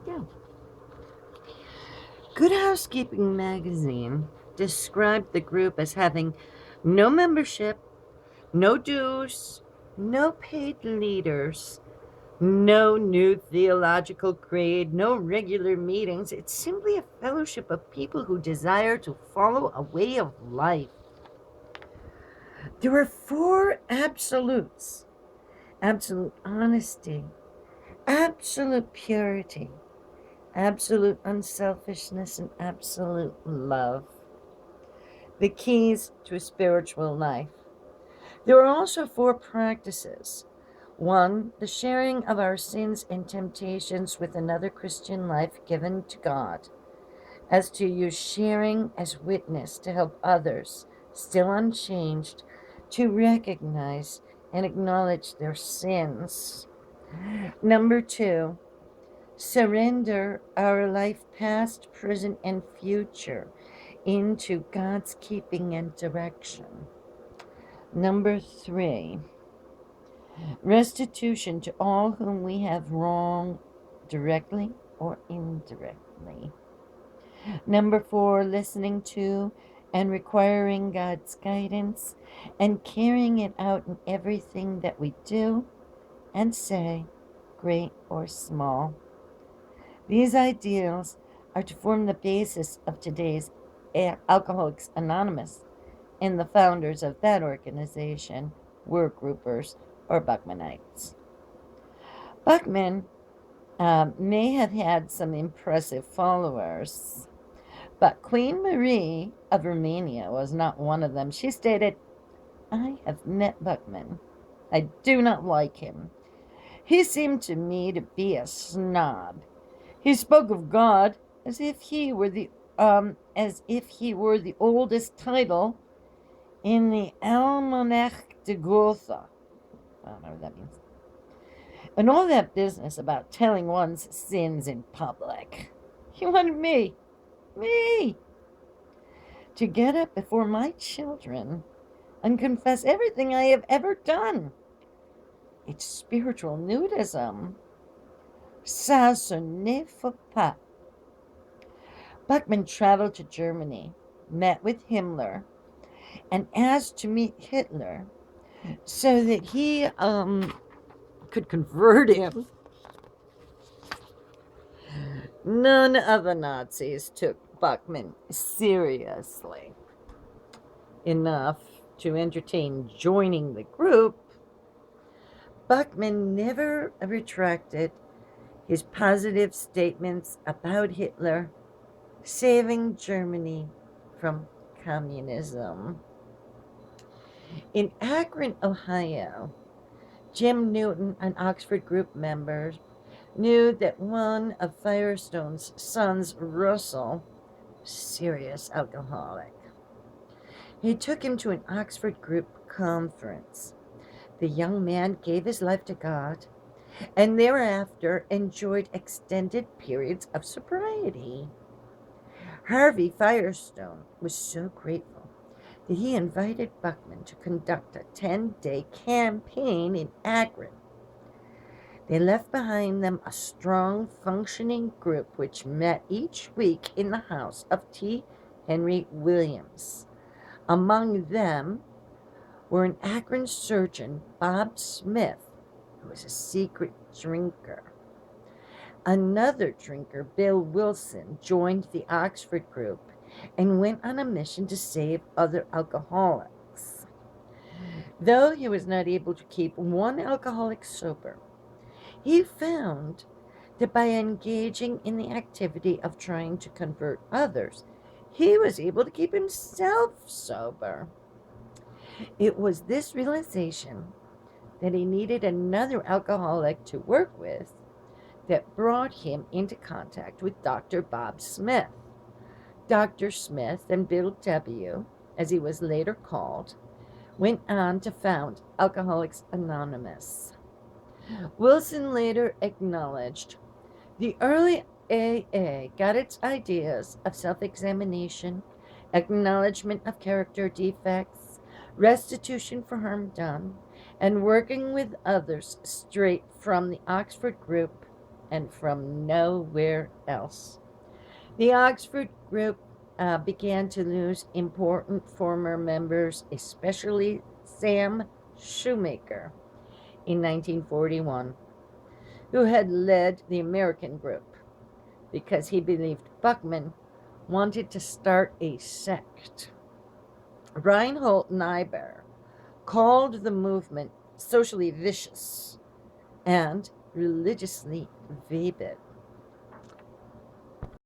Yeah. Good Housekeeping magazine described the group as having no membership, no dues, no paid leaders, no new theological creed, no regular meetings. It's simply a fellowship of people who desire to follow a way of life. There are four absolutes: absolute honesty, absolute purity, absolute unselfishness, and absolute love. The keys to a spiritual life. There are also four practices. One, the sharing of our sins and temptations with another Christian life given to God, as to use sharing as witness to help others, still unchanged, to recognize and acknowledge their sins. Number two, surrender our life past, present, and future into God's keeping and direction. Number three, restitution to all whom we have wronged directly or indirectly. Number four, listening to and requiring God's guidance and carrying it out in everything that we do and say, great or small. These ideals are to form the basis of today's Alcoholics Anonymous, and the founders of that organization were groupers or Buckmanites. Buckman may have had some impressive followers, but Queen Marie of Romania was not one of them. She stated, "I have met Buckman. I do not like him. He seemed to me to be a snob. He spoke of God as if he were the oldest title in the Almanach de Gotha." I don't know what that means. And all that business about telling one's sins in public. He wanted me, to get up before my children and confess everything I have ever done. It's spiritual nudism. Ça ne faut pas. Buckman traveled to Germany, met with Himmler, and asked to meet Hitler so that he could convert him. None of the Nazis took Buckman seriously enough to entertain joining the group. Buckman never retracted his positive statements about Hitler saving Germany from communism. In Akron, Ohio, Jim Newton, an Oxford group member, knew that one of Firestone's sons, Russell, serious alcoholic. He took him to an Oxford group conference. The young man gave his life to God and thereafter enjoyed extended periods of sobriety. Harvey Firestone was so grateful that he invited Buckman to conduct a 10-day campaign in Akron. They left behind them a strong, functioning group which met each week in the house of T. Henry Williams. Among them were an Akron surgeon, Bob Smith, who was a secret drinker. Another drinker, Bill Wilson, joined the Oxford group and went on a mission to save other alcoholics. Though he was not able to keep one alcoholic sober, he found that by engaging in the activity of trying to convert others, he was able to keep himself sober. It was this realization that he needed another alcoholic to work with that brought him into contact with Dr. Bob Smith. Dr. Smith and Bill W., as he was later called, went on to found Alcoholics Anonymous. Wilson later acknowledged the early AA got its ideas of self-examination, acknowledgement of character defects, restitution for harm done, and working with others straight from the Oxford group and from nowhere else. The Oxford group began to lose important former members, especially Sam Shoemaker in 1941, who had led the American group because he believed Buckman wanted to start a sect. Reinhold Niebuhr called the movement socially vicious and religiously vapid.